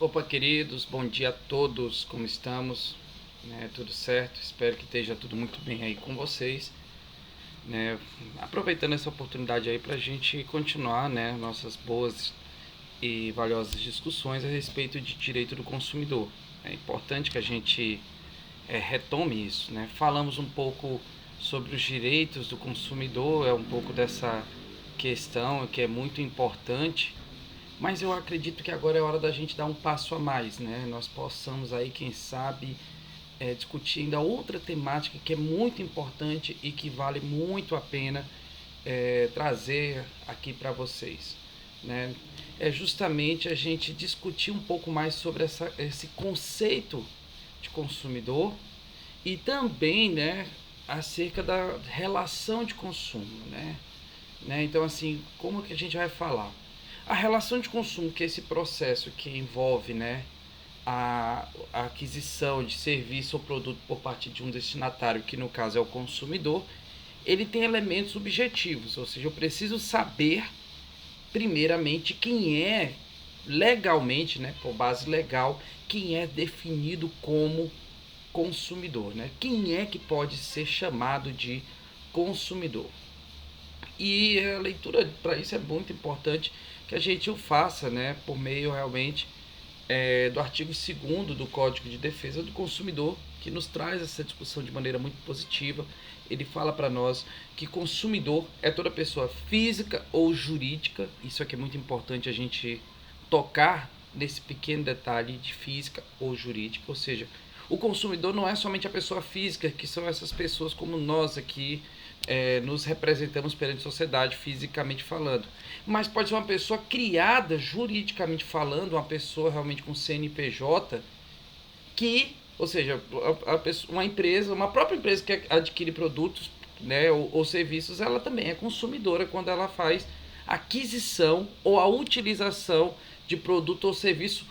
Opa, queridos, bom dia a todos, como estamos? Tudo certo? Espero que esteja tudo muito bem aí com vocês. Aproveitando essa oportunidade aí para a gente continuar, nossas boas e valiosas discussões a respeito de direito do consumidor. É importante que a gente retome isso, né? Falamos um pouco sobre os direitos do consumidor, um pouco dessa questão que é muito importante, mas eu acredito que agora é hora da gente dar um passo a mais, né? Nós possamos aí, quem sabe, discutir ainda outra temática que é muito importante e que vale muito a pena trazer aqui para vocês, né? É justamente a gente discutir um pouco mais sobre esse conceito de consumidor e também, né, acerca da relação de consumo, né? Então, assim, como que a gente vai falar? A relação de consumo, que é esse processo que envolve, né, a aquisição de serviço ou produto por parte de um destinatário, que no caso é o consumidor, ele tem elementos objetivos, ou seja, eu preciso saber, primeiramente, quem é legalmente, né, por base legal, quem é definido como consumidor, né? Quem é que pode ser chamado de consumidor? E a leitura para isso é muito importante que a gente o faça, né, por meio realmente do artigo 2º do Código de Defesa do Consumidor, que nos traz essa discussão de maneira muito positiva. Ele fala para nós que consumidor é toda pessoa física ou jurídica. Isso aqui é muito importante a gente tocar nesse pequeno detalhe de física ou jurídica, ou seja, o consumidor não é somente a pessoa física, que são essas pessoas como nós aqui nos representamos perante a sociedade, fisicamente falando. Mas pode ser uma pessoa criada juridicamente falando, uma pessoa realmente com CNPJ, que, ou seja, uma empresa, uma própria empresa que adquire produtos, né, ou serviços, ela também é consumidora quando ela faz aquisição ou a utilização de produto ou serviço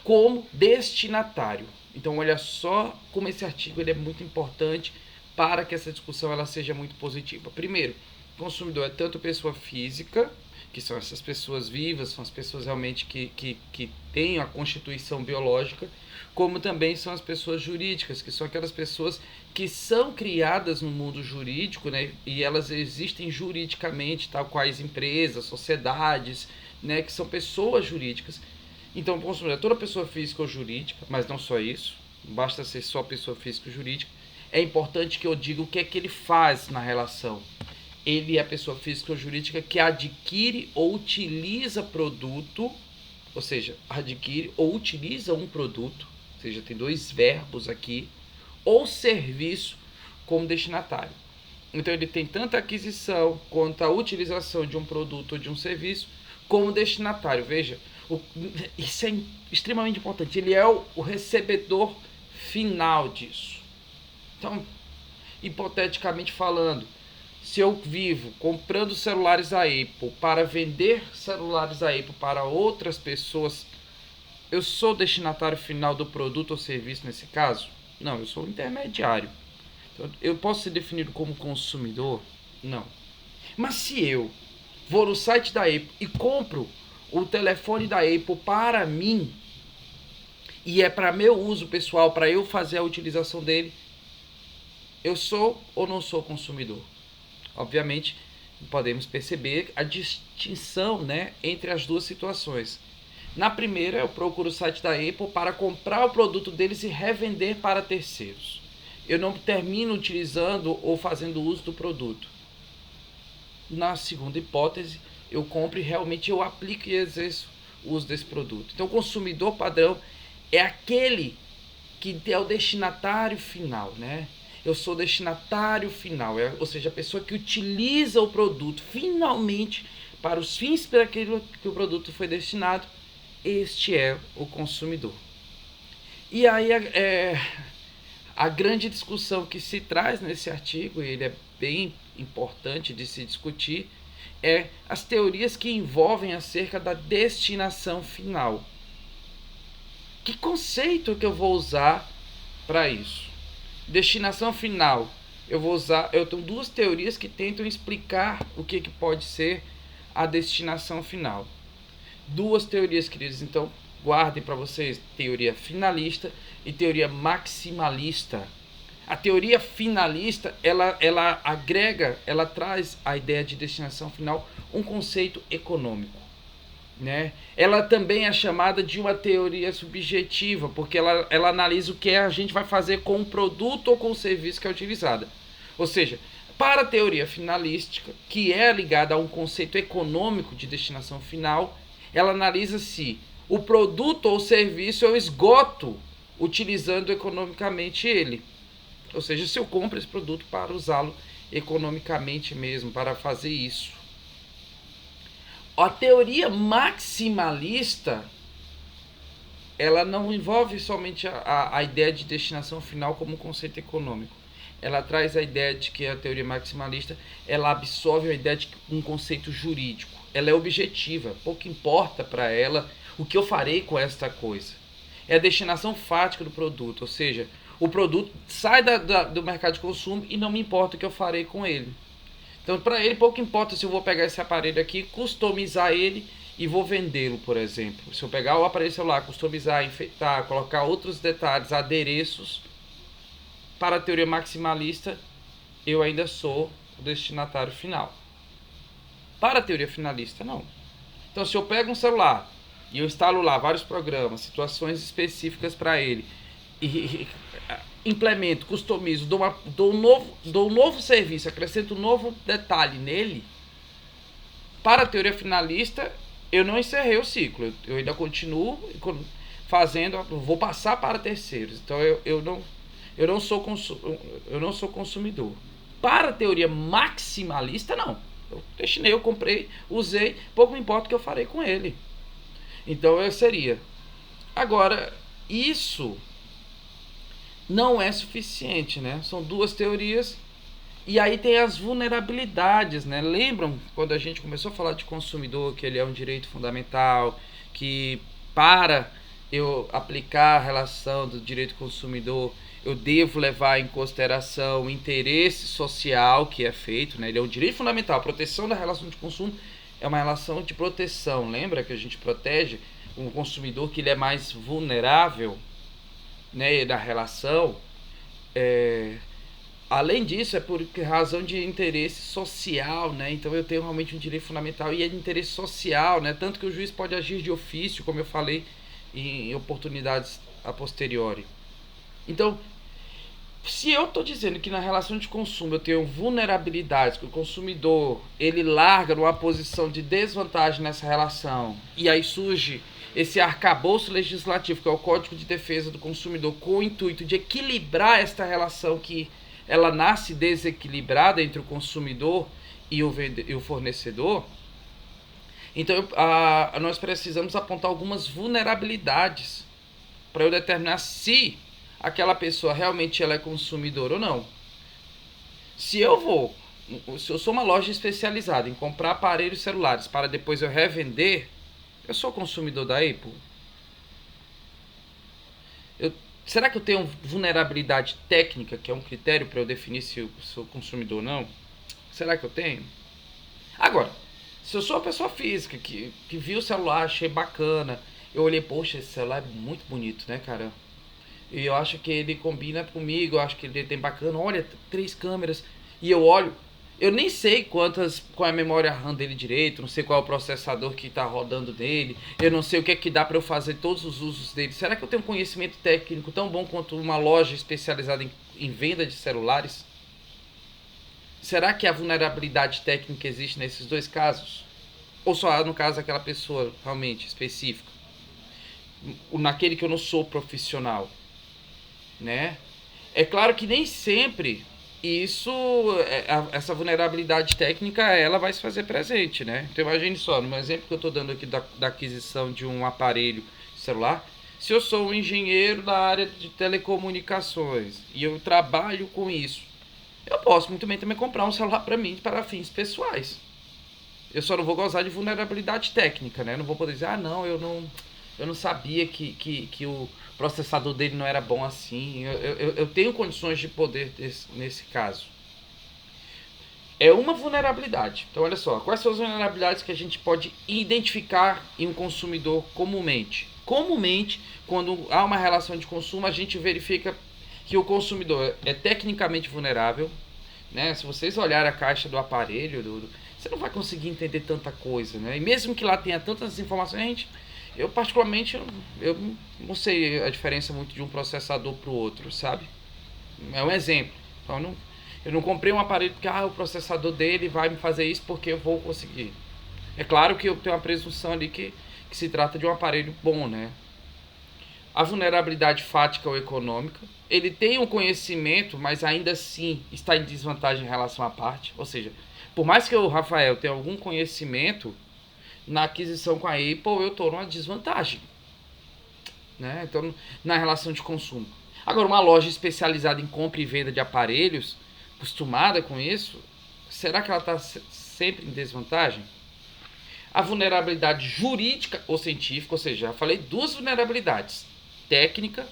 como destinatário. Então, olha só como esse artigo ele é muito importante para que essa discussão ela seja muito positiva. Primeiro, consumidor é tanto pessoa física, que são essas pessoas vivas, são as pessoas realmente que têm a constituição biológica, como também são as pessoas jurídicas, que são aquelas pessoas que são criadas no mundo jurídico, né, e elas existem juridicamente, tal quais empresas, sociedades, né, que são pessoas jurídicas. Então, o consumidor é toda pessoa física ou jurídica, mas não só isso, basta ser só pessoa física ou jurídica. É importante que eu diga o que é que ele faz na relação. Ele é a pessoa física ou jurídica que adquire ou utiliza produto, ou seja, adquire ou utiliza um produto, ou seja, tem dois verbos aqui, ou serviço como destinatário. Então ele tem tanto a aquisição quanto a utilização de um produto ou de um serviço como destinatário. Veja, isso é extremamente importante. Ele é o recebedor final disso. Então, hipoteticamente falando, se eu vivo comprando celulares da Apple para vender celulares da Apple para outras pessoas, eu sou destinatário final do produto ou serviço nesse caso? Não, eu sou um intermediário. Então, eu posso ser definido como consumidor? Não. Mas se eu vou no site da Apple e compro o telefone da Apple para mim, e é para meu uso pessoal, para eu fazer a utilização dele, eu sou ou não sou consumidor? Obviamente, podemos perceber a distinção, né, entre as duas situações. Na primeira, eu procuro o site da Apple para comprar o produto deles e revender para terceiros. Eu não termino utilizando ou fazendo uso do produto. Na segunda hipótese, eu compro e realmente eu aplico e exerço o uso desse produto. Então, o consumidor padrão é aquele que é o destinatário final, né? Eu sou destinatário final, ou seja, a pessoa que utiliza o produto finalmente para os fins para aquilo que o produto foi destinado. Este é o consumidor. E aí a grande discussão que se traz nesse artigo, e ele é bem importante de se discutir, é as teorias que envolvem acerca da destinação final. Que conceito que eu vou usar para isso? Destinação final. Eu tenho duas teorias que tentam explicar o que pode ser a destinação final. Duas teorias, queridos. Então, Guardem para vocês teoria finalista e teoria maximalista. A teoria finalista, ela agrega, ela traz a ideia de destinação final, um conceito econômico, né? Ela também é chamada de uma teoria subjetiva, porque ela analisa o que a gente vai fazer com o produto ou com o serviço que é utilizado. Ou seja, para a teoria finalística, que é ligada a um conceito econômico de destinação final, ela analisa se o produto ou serviço eu esgoto utilizando economicamente ele. Ou seja, se eu compro esse produto para usá-lo economicamente mesmo, para fazer isso. A teoria maximalista, ela não envolve somente a ideia de destinação final como conceito econômico. Ela traz a ideia de que a teoria maximalista, ela absorve a ideia de um conceito jurídico. Ela é objetiva, pouco importa para ela o que eu farei com esta coisa. É a destinação fática do produto, ou seja, o produto sai do mercado de consumo e não me importa o que eu farei com ele. Então, para ele, pouco importa se eu vou pegar esse aparelho aqui, customizar ele e vou vendê-lo, por exemplo. Se eu pegar o aparelho celular, customizar, enfeitar, colocar outros detalhes, adereços, para a teoria maximalista, eu ainda sou o destinatário final. Para a teoria finalista, não. Então, se eu pego um celular e eu instalo lá vários programas, situações específicas para ele, e implemento, customizo, dou um novo serviço, acrescento um novo detalhe nele, para a teoria finalista, eu não encerrei o ciclo. Eu ainda continuo fazendo, vou passar para terceiros. Então eu não sou consumidor. Para a teoria maximalista, não. Eu destinei, eu comprei, usei, pouco me importa o que eu farei com ele. Então eu seria. Agora, isso não é suficiente, né? São duas teorias. E aí tem as vulnerabilidades, né? Lembram quando a gente começou a falar de consumidor, que ele é um direito fundamental, que para eu aplicar a relação do direito consumidor, eu devo levar em consideração o interesse social que é feito, né? Ele é um direito fundamental. A proteção da relação de consumo é uma relação de proteção. Lembra que a gente protege o consumidor, que ele é mais vulnerável, né, da relação. Além disso, é por razão de interesse social, né? Então eu tenho realmente um direito fundamental e é de interesse social, né? Tanto que o juiz pode agir de ofício, como eu falei, em oportunidades a posteriori. Então, se eu estou dizendo que na relação de consumo eu tenho vulnerabilidades, que o consumidor ele larga numa posição de desvantagem nessa relação, e aí surge esse arcabouço legislativo, que é o Código de Defesa do Consumidor, com o intuito de equilibrar esta relação que ela nasce desequilibrada entre o consumidor e o fornecedor. Então nós precisamos apontar algumas vulnerabilidades para eu determinar se aquela pessoa realmente ela é consumidora ou não. Se eu sou uma loja especializada em comprar aparelhos celulares para depois eu revender, eu sou consumidor da Apple? Será que eu tenho vulnerabilidade técnica, que é um critério para eu definir se eu sou consumidor ou não? Será que eu tenho? Agora, se eu sou uma pessoa física que viu o celular, achei bacana, eu olhei, poxa, esse celular é muito bonito, né, cara? E eu acho que ele combina comigo, eu acho que ele tem bacana, olha, 3 câmeras. E eu olho, eu nem sei qual é a memória RAM dele direito, não sei qual é o processador que está rodando dele, eu não sei o que é que dá para eu fazer todos os usos dele. Será que eu tenho um conhecimento técnico tão bom quanto uma loja especializada em venda de celulares? Será que a vulnerabilidade técnica existe nesses dois casos? Ou só no caso daquela pessoa realmente específica? Naquele que eu não sou profissional, né? É claro que nem sempre essa vulnerabilidade técnica ela vai se fazer presente, né? Então imagine só, no exemplo que eu estou dando aqui da aquisição de um aparelho celular, se eu sou um engenheiro da área de telecomunicações e eu trabalho com isso, eu posso muito bem também comprar um celular para mim para fins pessoais. Eu só não vou gozar de vulnerabilidade técnica, né? Eu não vou poder dizer, não, eu não sabia que o processador dele não era bom assim. Eu tenho condições de poder nesse caso. É uma vulnerabilidade. Então, olha só, quais são as vulnerabilidades que a gente pode identificar em um consumidor comumente? Comumente, quando há uma relação de consumo, a gente verifica que o consumidor é tecnicamente vulnerável, né? Se vocês olharem a caixa do aparelho, você não vai conseguir entender tanta coisa, né? E mesmo que lá tenha tantas informações, eu particularmente, eu não sei a diferença muito de um processador para o outro, sabe? É um exemplo. Então, eu não comprei um aparelho porque o processador dele vai me fazer isso porque eu vou conseguir. É claro que eu tenho uma presunção ali que se trata de um aparelho bom, né? A vulnerabilidade fática ou econômica. Ele tem um conhecimento, mas ainda assim está em desvantagem em relação à parte. Ou seja, por mais que o Rafael tenha algum conhecimento, na aquisição com a Apple eu estou numa desvantagem, né? Então, na relação de consumo. Agora, uma loja especializada em compra e venda de aparelhos, acostumada com isso, será que ela está sempre em desvantagem? A vulnerabilidade jurídica ou científica, ou seja, já falei duas vulnerabilidades: técnica,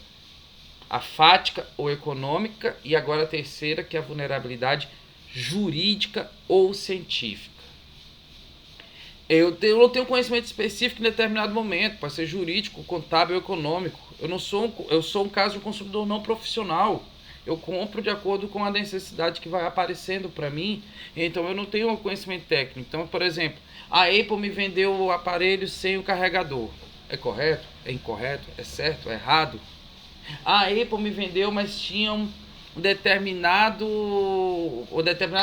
a fática ou econômica, e agora a terceira, que é a vulnerabilidade jurídica ou científica. Eu não tenho conhecimento específico em determinado momento, pode ser jurídico, contábil ou econômico. Eu sou um caso de um consumidor não profissional. Eu compro de acordo com a necessidade que vai aparecendo para mim, então eu não tenho um conhecimento técnico. Então, por exemplo, a Apple me vendeu o aparelho sem o carregador. É correto? É incorreto? É certo? É errado? A Apple me vendeu, mas tinha um determinada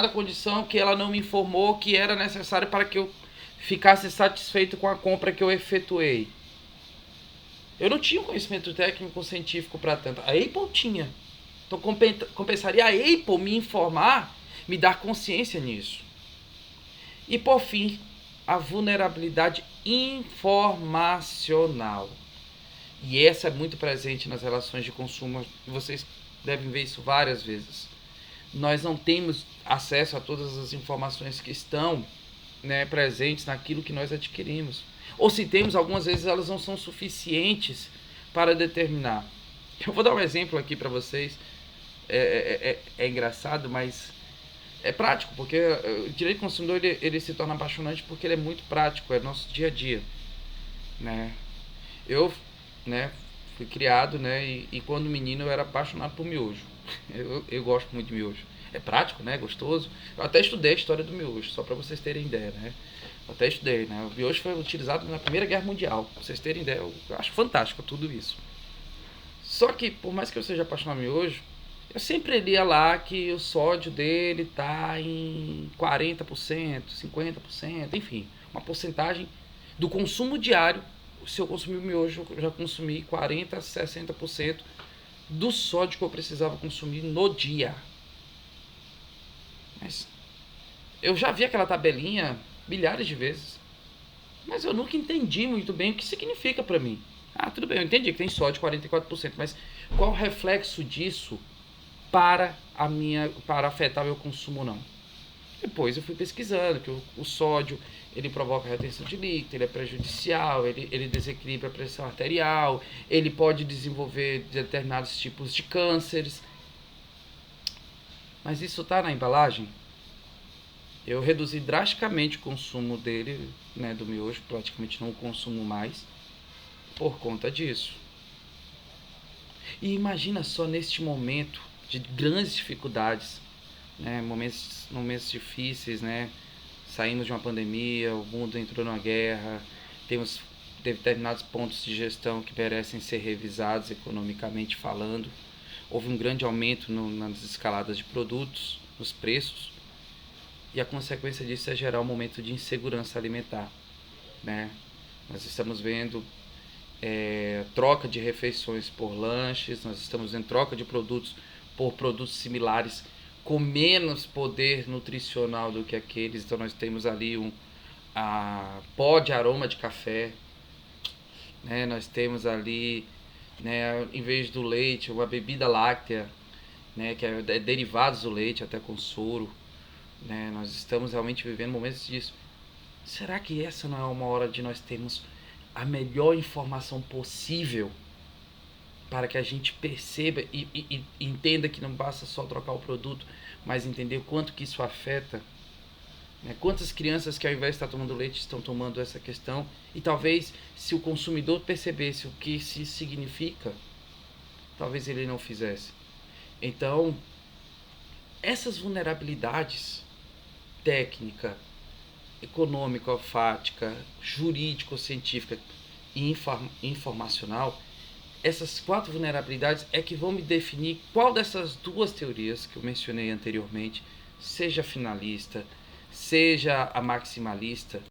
condição que ela não me informou que era necessário para que eu ficasse satisfeito com a compra que eu efetuei. Eu não tinha um conhecimento técnico científico para tanto. A Apple tinha. Então compensaria a Apple me informar, me dar consciência nisso. E por fim, a vulnerabilidade informacional. E essa é muito presente nas relações de consumo. Vocês devem ver isso várias vezes. Nós não temos acesso a todas as informações que estão, né, presentes naquilo que nós adquirimos. Ou se temos, algumas vezes elas não são suficientes para determinar. Eu vou dar um exemplo aqui para vocês. É engraçado, mas é prático, porque o direito do consumidor ele se torna apaixonante porque ele é muito prático, é nosso dia a dia, né? Eu, né, fui criado, né, e quando menino eu era apaixonado por miojo. Eu gosto muito de miojo. É prático, né, gostoso. Eu até estudei a história do miojo, só para vocês terem ideia, né? Eu até estudei, né? O miojo foi utilizado na Primeira Guerra Mundial. Pra vocês terem ideia, eu acho fantástico tudo isso. Só que, por mais que eu seja apaixonado por miojo, eu sempre lia lá que o sódio dele tá em 40%, 50%, enfim, uma porcentagem do consumo diário. Se eu consumir miojo, eu já consumi 40%, 60% do sódio que eu precisava consumir no dia. Mas eu já vi aquela tabelinha milhares de vezes, mas eu nunca entendi muito bem o que significa para mim. Tudo bem, eu entendi que tem sódio 44%, mas qual o reflexo disso para afetar o meu consumo ou não? Depois eu fui pesquisando que o sódio ele provoca retenção de líquido, ele é prejudicial, ele desequilibra a pressão arterial, ele pode desenvolver determinados tipos de cânceres. Mas isso está na embalagem? Eu reduzi drasticamente o consumo dele, né, do miojo, praticamente não o consumo mais, por conta disso. E imagina só neste momento de grandes dificuldades, né, momentos difíceis, né, saímos de uma pandemia, o mundo entrou numa guerra, temos determinados pontos de gestão que merecem ser revisados economicamente falando. Houve um grande aumento nas escaladas de produtos, nos preços, e a consequência disso é gerar um momento de insegurança alimentar, né? Nós estamos vendo troca de refeições por lanches, nós estamos vendo troca de produtos por produtos similares com menos poder nutricional do que aqueles. Então nós temos ali pó de aroma de café, né? Nós temos ali, né, em vez do leite, uma bebida láctea, né, que é derivados do leite até com soro, né? Nós estamos realmente vivendo momentos disso. Será que essa não é uma hora de nós termos a melhor informação possível para que a gente perceba e entenda que não basta só trocar o produto, mas entender o quanto que isso afeta, Né? Quantas crianças que ao invés de estar tomando leite estão tomando essa questão, e talvez se o consumidor percebesse o que isso significa, talvez ele não fizesse. Então, essas vulnerabilidades técnica, econômico-olfática, jurídico-científica e informacional, essas 4 vulnerabilidades é que vão me definir qual dessas 2 teorias que eu mencionei anteriormente, seja a finalista, seja a maximalista,